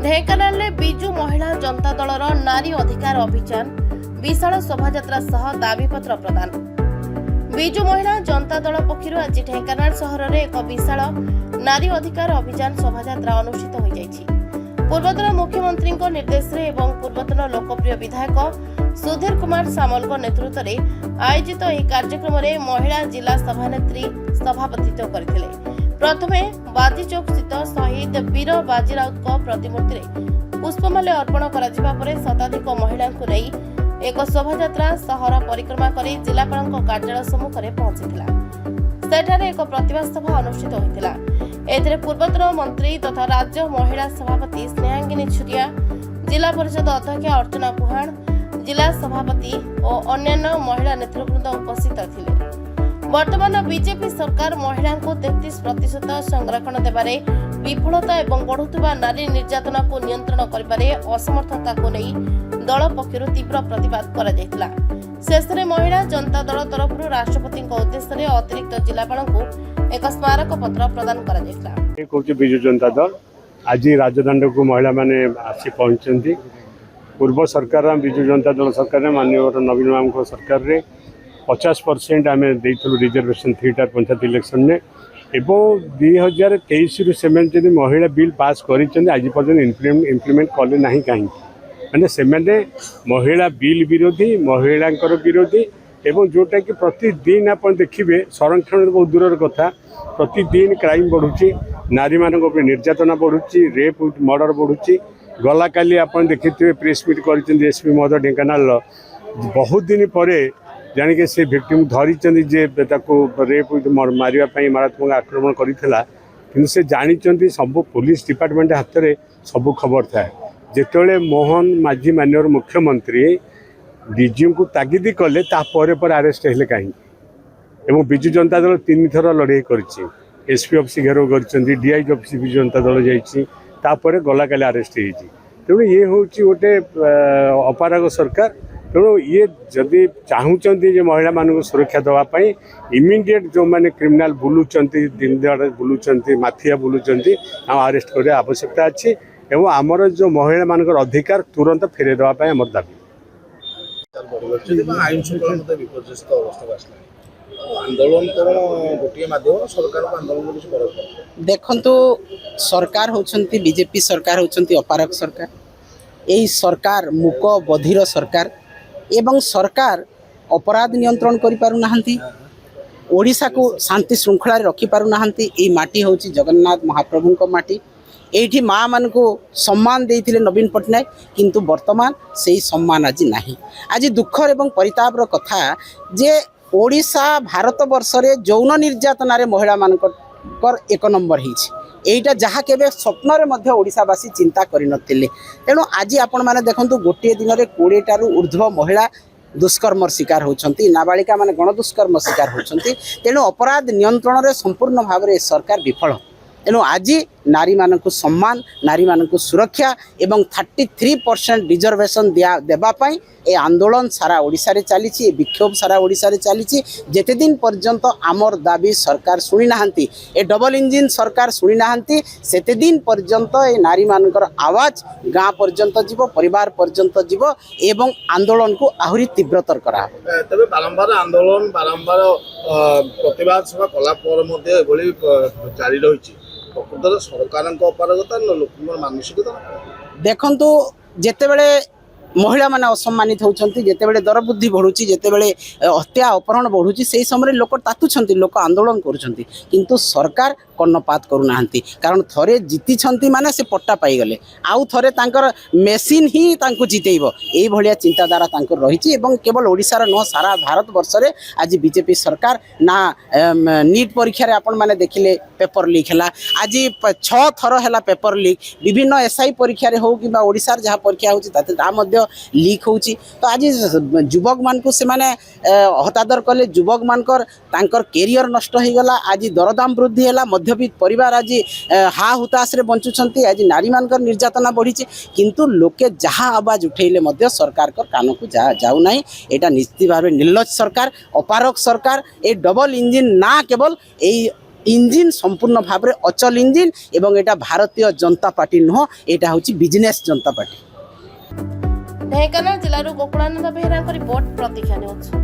ढेंकानाल बिजु महिला जनता दलर नारी अधिकार अभियान विशाल शोभायात्रा सह दाबीपत्र प्रदान। बिजु महिला जनता दल पक्षर आज ढेंकानाल सहर में एक विशाल नारी अधिकार अभियान शोभायात्रा अनुष्ठित हो जाइछि। पूर्वतन मुख्यमंत्री निर्देश एवं पूर्वतन लोकप्रिय विधायक सुधीर कुमार सामल नेतृत्व में आयोजित यह कार्यक्रम में महिला जिला सभानेत्री सभापतित्व करथिले। प्रथमे बाजीचौक स्थित शहीद वीर बाजीराउत प्रतिमूर्ति में पुष्पमाल्य अर्पण करा परे शताधिक महिला को नहीं एक शोभायात्रा सहर परिक्रमा कर जिलापाल कार्यालय सम्मुख में पहुंचीला। सेठारे एक प्रतिभा सभा अनुष्ठित होइतिला। एथिरे पूर्वतन मंत्री तथा राज्य महिला सभापति स्नेहांगिनी छुरिया, जिला परिषद अध्यक्ष अर्चना पुहाण, जिला सभापति और अन्यान्य महिला नेतृवृंद उपस्थित थिले। वर्तमान बीजेपी सरकार महिला को 33% संरक्षण देबारे विफलता एवं बढ़ुवा नारी निर्यातना को नियंत्रण करिबारे असमर्थता को नहीं दल पक्षर तीव्र प्रतिवाद करा जायतिला। शेष में महिला जनता दल तरफ राष्ट्रपति उद्देश्य अतिरिक्त जिलापाल को एक स्मारक पत्र प्रदान करा जायतिला। बिजु जनता दल आज राजदंड को महिला माने आसी पहुंचती। पूर्व सरकार बिजु जनता दल सरकार माननीय नवीन बाबू सरकार रे 50% आम देलु रिजर्वेशन 3 पंचायत इलेक्शन में एवं 2023 से महिला बिल पास कर आज पर्यटन इम्प्लीमेंट कले ना कहीं मैंने से महिला बिल विरोधी महिला विरोधी एवं जोटा कि प्रतिदिन आप देखिए संरक्षण बहुत दूर कथा प्रतिदिन क्राइम बढ़ुची नारी मान निर्यातना बढ़ुची रेप मर्डर बढ़ुची। गला काली आप देखिए प्रेस मीट कर एसपी महोदय ढेंकानाल बहुत दिन पर जानिके से विक्टिम धरी जे रेप मारे मारात्मक आक्रमण करता कि से जानी सब पुलिस डिपार्टमेंट हाथ में सब खबर थाए। जिते मोहन माझी माननीय मुख्यमंत्री डीजी को तागिद कले पर आरेस्ट हेले कहीं बिजु जनता दल 3 थर लड़ाई करी एसपी ऑफिस घेराव कर डीआईजी ऑफिस बिजु जनता दल जापर गला काली आरेस्ट होती। तेणु ये हूँ गोटे अपारग सरकार। तेणु ये जदि चाहूँगी महिला मान सुरक्षा देवाई इमिडिएट जो मैंने क्रिमिनाल बुलूं दिन दहाड़े बुलूं माफिया बुलूं आरेस्ट करने आवश्यकता अच्छी एवं आमर जो महिला मान अधिकार तुरंत फेरे देवाई आम दाबी। देखंतु सरकार होचंती बीजेपी सरकार होचंती अपारक सरकार। यही सरकार मूक बधिर सरकार एवं सरकार अपराध नियंत्रण करि पारु नाहंती। ओडिशा को शांति श्रृंखला रखि पारु नाहंती। ए माटी होची जगन्नाथ महाप्रभु को माटी। एठी माँ मान को सम्मान देइथिले नवीन पटनायक किंतु वर्तमान से सम्मान आज नाही। आज दुखर एवं परितापर कथा जे ओडिशा भारत वर्ष रे यौन निर्यातना रे महिला मान कर 1 नंबर हिच एटा जहाँ केबे स्वप्न रे मध्य ओडिशावासी चिंता करि नथिले। तेणु आज आपण माने देखंतु गोटे दिन रे 20 टारू ऊर्ध्व महिला दुष्कर्म शिकार होचंती, नाबालिका माने गण दुष्कर्म शिकार होचंती। तेणु अपराध नियंत्रण रे संपूर्ण भाव रे सरकार विफल। तेणु आज नारी मानक सम्मान नारी मानक सुरक्षा एवं 33% रिजर्वेशन देवाई ए आंदोलन सारा ओडिशा रे चली विक्षोभ सारा ओडिशा रे चली। जेते दिन पर्यंत आमर दाबी सरकार शुणी नाहंती ए डबल इंजिन सरकार शुणी नाहंती सेते दिन पर्यंत ए नारी मानकर आवाज गाँ पर्यंत जीव परिवार पर्यंत जीव एवं आंदोलन को आहुरी तीव्रतर करा। तबे बारंबार आंदोलन बारंबार प्रतिवाद सभा कला पर मध्ये एभली जारी रहिछि। प्रकृतर सरकार अपारगता लोक मानसिकता देखंतु जेते बेले महिला माने असम्मानित होउछंती जेते बेले दर बुद्धि बढ़ुची जेते बेले हत्या अपहरण बढ़ुची से समय लोक तातुछंती लोक आंदोलन करुछंती किंतु सरकार कर्णपात करू नाहंती। कारण थरे जीति छंती माने से पट्टा पाई गले आउ थरे तांकर मेसिन ही तांको जितेइबो एई भलिया चिंताधारा तांकर रहिछि। एवं केवल ओडिसा रे न सारा भारत वर्ष रे आज बीजेपी सरकार ना नीट परीक्षा रे आपण माने देखिले पेपर लीक हैला। आज 6 थर हैला पेपर लीक विभिन्न एसआई परीक्षा रे हो किबा ओडिसा रे जहा परीक्षा होछि ताते ता मध्ये लीक होछि। तो आज युवक मान को से माने हतादर कले युवक मानकर तांकर कैरियर नष्ट हो गला। आज दरदाम वृद्धि हैला मध्यवित्त परिवार आज हा हुताश रे बंचुछंती। आज नारी मानकर निर्यातना बढ़ी किंतु लोके जहाँ आवाज उठेले मध्य सरकार कर कान को जाऊ नहीं। एटा निश्चित भाव निर्लज सरकार अपारक सरकार ए डबल इंजिन ना केवल ए ইঞ্জিন সম্পূর্ণ ভাবে অচল ইঞ্জিন এবং এটা ভারতীয় জনতা পার্টি নুহ, এটা হচ্ছে বিজনেস জনতা পার্টি। ଢେଙ୍କାନାଳ ଜିଲ୍ଲାରୁ ଗୋକୁଳାନନ୍ଦ ବେହେରାଙ୍କ ରିପୋର୍ଟ ପ୍ରତୀକ୍ଷା ନ୍ୟୁଜ୍।